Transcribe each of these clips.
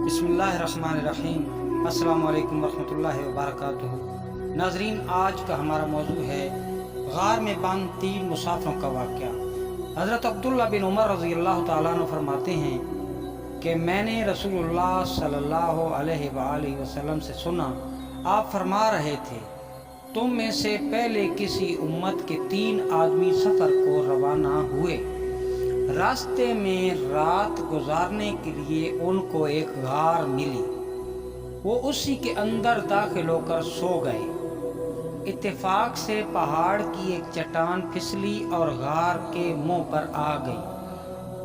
बिस्मिल्लाहिर्रहमानिर्रहीम। अस्सलाम वालेकुम रहमतुल्लाहि व बरकातुहू। नाजरीन, आज का हमारा मौजू है गार में बंद 3 मुसाफिरों का वाक़या। हज़रत अब्दुल्ला बिन उमर रज़ी अल्लाह तआला अन्हु फरमाते हैं कि मैंने रसूलुल्लाह सल्लल्लाहु अलैहि वसल्लम से सुना, आप फरमा रहे थे, तुम में से पहले किसी उम्मत के 3 आदमी सफ़र को रवाना हुए। रास्ते में रात गुजारने के लिए उनको एक गार मिली। वो उसी के अंदर दाखिल होकर सो गए। इत्तेफाक से पहाड़ की एक चट्टान फिसली और गार के मुंह पर आ गई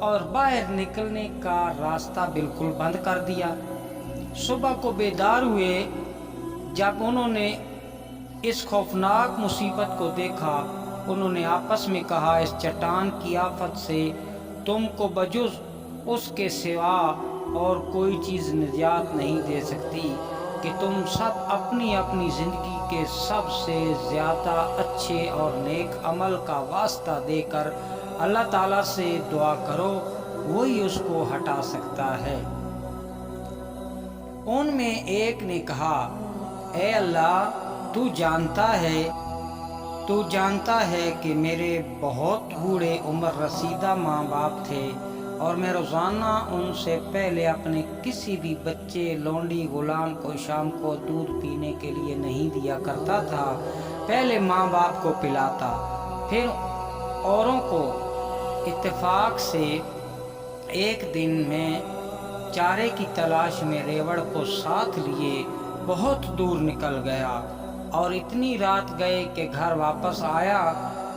और बाहर निकलने का रास्ता बिल्कुल बंद कर दिया। सुबह को बेदार हुए। जब उन्होंने इस खौफनाक मुसीबत को देखा, उन्होंने आपस में कहा, इस चट्टान की आफत से तुमको बजुज़ उसके सिवा और कोई चीज़ निजात नहीं दे सकती कि तुम सब अपनी अपनी ज़िंदगी के सबसे ज़्यादा अच्छे और नेक अमल का वास्ता देकर अल्लाह ताला से दुआ करो, वही उसको हटा सकता है। उनमें एक ने कहा, ए अल्लाह, तू जानता है कि मेरे बहुत बूढ़े उम्र रसीदा माँ बाप थे और मैं रोज़ाना उनसे पहले अपने किसी भी बच्चे, लौंडी, गुलाम को शाम को दूध पीने के लिए नहीं दिया करता था। पहले माँ बाप को पिलाता, फिर औरों को। इत्तेफाक से एक दिन मैं चारे की तलाश में रेवड़ को साथ लिए बहुत दूर निकल गया और इतनी रात गए कि घर वापस आया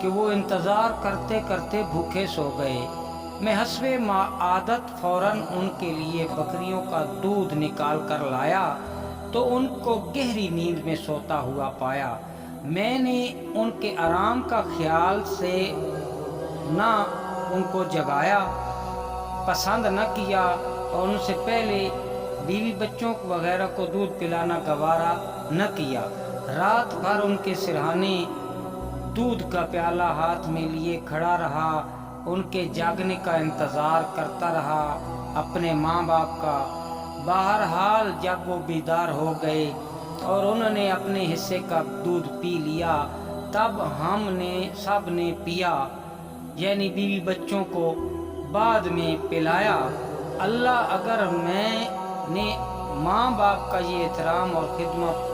कि वो इंतज़ार करते करते भूखे सो गए। मैं हस्बे आदत फ़ौरन उनके लिए बकरियों का दूध निकाल कर लाया तो उनको गहरी नींद में सोता हुआ पाया। मैंने उनके आराम का ख्याल से ना उनको जगाया पसंद न किया और उनसे पहले बीवी बच्चों वगैरह को दूध पिलाना गवारा न किया। रात भर उनके सिरहाने दूध का प्याला हाथ में लिए खड़ा रहा, उनके जागने का इंतज़ार करता रहा अपने माँ बाप का। बहरहाल जब वो बेदार हो गए और उन्होंने अपने हिस्से का दूध पी लिया, तब हमने सब ने पिया, यानी बीवी बच्चों को बाद में पिलाया। अल्लाह, अगर मैंने माँ बाप का ये एहतराम और खिदमत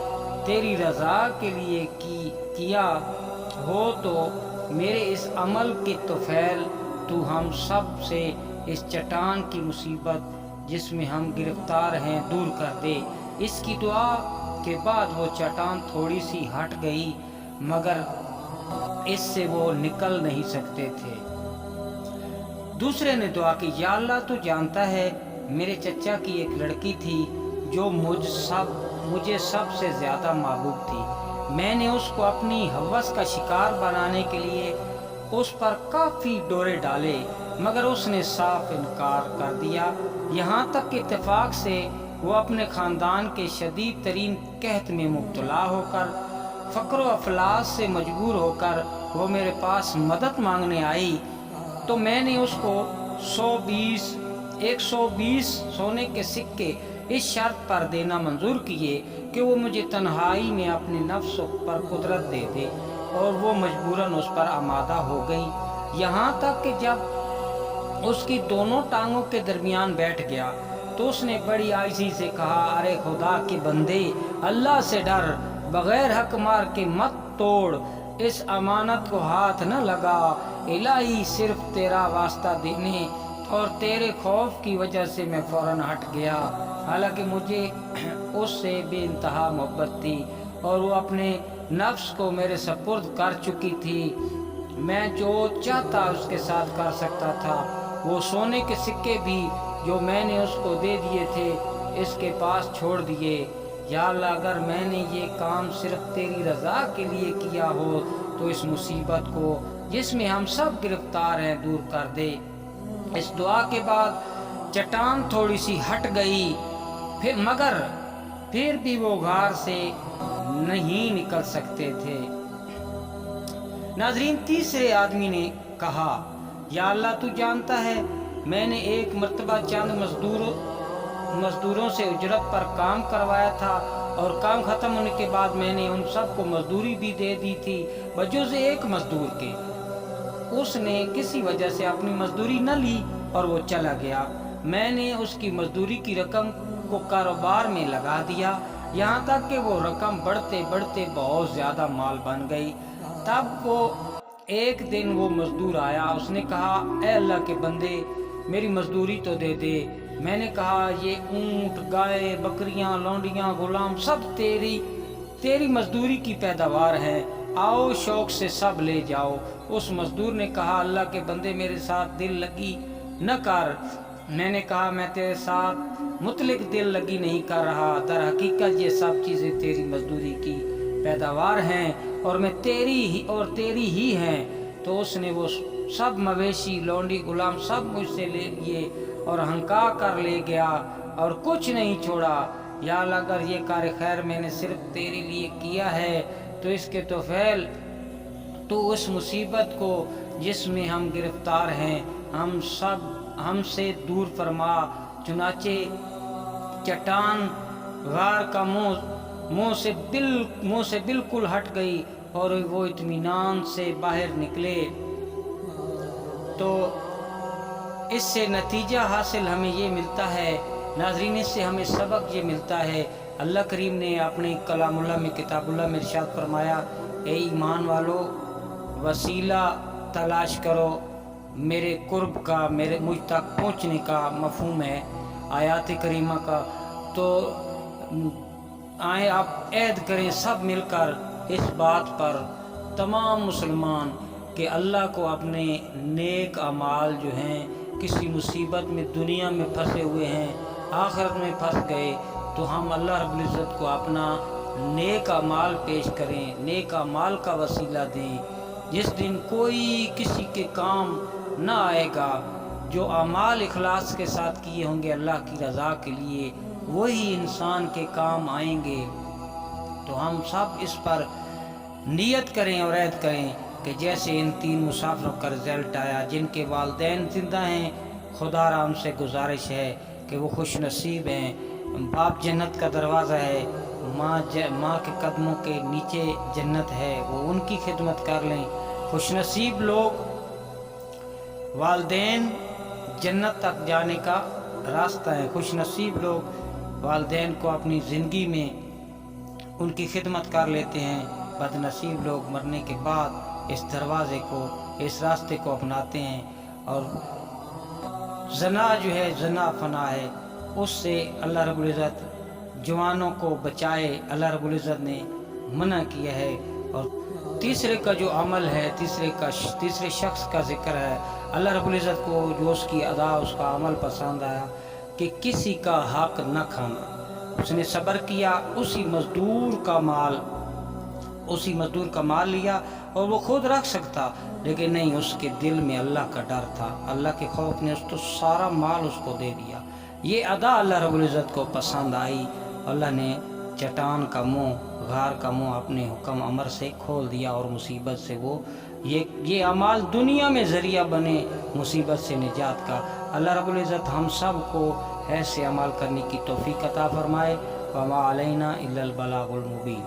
तेरी रज़ा के लिए किया हो तो मेरे इस अमल के तोफ़ैल तू हम सब से इस चट्टान की मुसीबत जिसमें हम गिरफ्तार हैं दूर कर दे। इसकी दुआ के बाद वो चट्टान थोड़ी सी हट गई, मगर इससे वो निकल नहीं सकते थे। दूसरे ने दुआ की, या अल्लाह, तू जानता है मेरे चचा की एक लड़की थी जो मुझे सबसे ज़्यादा महबूब थी। मैंने उसको अपनी हवस का शिकार बनाने के लिए उस पर काफ़ी डोरे डाले, मगर उसने साफ इनकार कर दिया। यहाँ तक कि इत्तेफाक से वो अपने ख़ानदान के शदीद तरीन कहत में मुब्तला होकर, फ़क्र व अफलास से मजबूर होकर वो मेरे पास मदद मांगने आई तो मैंने उसको 120 सोने के सिक्के इस शर्त पर देना मंजूर किए कि वो मुझे तन्हाई में अपने नफ्स पर कुदरत दे दे, और वो मजबूरन उस पर आमादा हो गई। यहाँ तक कि जब उसकी दोनों टांगों के दरमियान बैठ गया तो उसने बड़ी आजिज़ी से कहा, अरे खुदा के बंदे, अल्लाह से डर, बग़ैर हक मार के मत तोड़, इस अमानत को हाथ न लगा। इलाही, सिर्फ तेरा वास्ता देने और तेरे खौफ की वजह से मैं फ़ौरन हट गया। हालांकि मुझे उससे बेइंतहा मोहब्बत थी और वो अपने नफ्स को मेरे सपुर्द कर चुकी थी। मैं जो चाहता उसके साथ कर सकता था। वो सोने के सिक्के भी जो मैंने उसको दे दिए थे इसके पास छोड़ दिए। या अल्लाह, अगर मैंने ये काम सिर्फ तेरी रज़ा के लिए किया हो तो इस मुसीबत को जिसमें हम सब गिरफ्तार हैं दूर कर दे। इस दुआ के बाद चट्टान थोड़ी सी हट गई, मगर फिर भी वो गार से नहीं निकल सकते थे। नाज़रीन, तीसरे आदमी ने कहा, या अल्लाह, तू जानता है मैंने एक मर्तबा चंद मजदूर मज़दूरों से उजरत पर काम करवाया था और काम ख़त्म होने के बाद मैंने उन सब को मजदूरी भी दे दी थी बजुज़ एक मज़दूर के। उसने किसी वजह से अपनी मजदूरी न ली और वो चला गया। मैंने उसकी मजदूरी की रकम को कारोबार में लगा दिया, यहाँ तक कि वो रकम बढ़ते बढ़ते बहुत ज़्यादा माल बन गई। तब वो एक दिन वो मजदूर आया, उसने कहा, ए अल्लाह के बंदे, मेरी मजदूरी तो दे दे। मैंने कहा, ये ऊँट, गाय, बकरियाँ, लौंडियाँ, गुलाम सब तेरी मजदूरी की पैदावार है, आओ शौक से सब ले जाओ। उस मजदूर ने कहा, अल्लाह के बंदे मेरे साथ दिल लगी न कर। मैंने कहा, मैं तेरे साथ मुतलिक दिल लगी नहीं कर रहा, दर हकीकत ये सब चीज़ें तेरी मजदूरी की पैदावार हैं और मैं तेरी ही हैं। तो उसने वो सब मवेशी, लौंडी, गुलाम सब मुझसे ले लिए और हंका कर ले गया और कुछ नहीं छोड़ा। या अल्लाह, अगर ये कार्य खैर मैंने सिर्फ तेरे लिए किया है तो इसके तो फैल तो उस मुसीबत को जिसमें हम गिरफ्तार हैं हमसे दूर फरमा। चुनाचे चट्टान गार का मुंह से बिल्कुल हट गई और वो इत्मीनान से बाहर निकले। तो इससे नतीजा हासिल हमें ये मिलता है नाज़रीन, इससे हमें सबक ये मिलता है। अल्लाह करीम ने अपने कलामुल्लाह में, किताबुल्लाह में इरशाद फरमाया, ए ईमान वालो, वसीला तलाश करो मेरे कुर्ब का, मेरे मुझ तक पहुँचने का मफहूम है आयात करीमा का। तो आए आप ऐद करें सब मिलकर इस बात पर तमाम मुसलमान कि अल्लाह को अपने नेक अमाल जो हैं, किसी मुसीबत में दुनिया में फंसे हुए हैं, आखिरत में फंस गए, तो हम अल्लाह रब्बुल इज़्ज़त को अपना नेक अमाल पेश करें, नेक अमाल का वसीला दें। जिस दिन कोई किसी के काम न आएगा, जो अमाल इखलास के साथ किए होंगे अल्लाह की रज़ा के लिए, वही इंसान के काम आएंगे। तो हम सब इस पर नियत करें और ऐद करें कि जैसे इन 3 मुसाफिरों का रिज़ल्ट आया जिनके वालिदैन ज़िंदा हैं, खुदा हमसे गुजारिश है कि वो खुश नसीब हैं। बाप जन्नत का दरवाज़ा है, माँ के कदमों के नीचे जन्नत है, वो उनकी खिदमत कर लें। खुश नसीब लोग, वालिदैन जन्नत तक जाने का रास्ता है। खुश नसीब लोग वालिदैन को अपनी ज़िंदगी में उनकी खिदमत कर लेते हैं। बदनसीब लोग मरने के बाद इस दरवाज़े को, इस रास्ते को अपनाते हैं। और जना जो है, जना फना है, उससे अल्लाह रब्बुल इज़्ज़त जवानों को बचाए, अल्लाह रब्बुल इज़्ज़त ने मना किया है। और तीसरे का जो अमल है, तीसरे शख्स का जिक्र है। अल्लाह रब्बुल इज़्ज़त को जो उसकी अदा, उसका अमल पसंद आया कि किसी का हक न खाना। उसने सब्र किया, उसी मज़दूर का माल लिया और वो खुद रख सकता, लेकिन नहीं, उसके दिल में अल्लाह का डर था, अल्लाह के खौफ ने उसको सारा माल उसको दे दिया। ये अदा अल्लाह रब्बुल इज़्ज़त को पसंद आई। अल्लाह ने चट्टान का मुंह, गार का मुंह अपने हुक्म अमर से खोल दिया और मुसीबत से वो ये अमाल दुनिया में ज़रिया बने मुसीबत से निजात का। अल्लाह रब्बुल इज़्ज़त हम सब को ऐसे अमाल करने की तौफीक अता फरमाए। वमा अलैना इल्लल बलागुल मुबीन।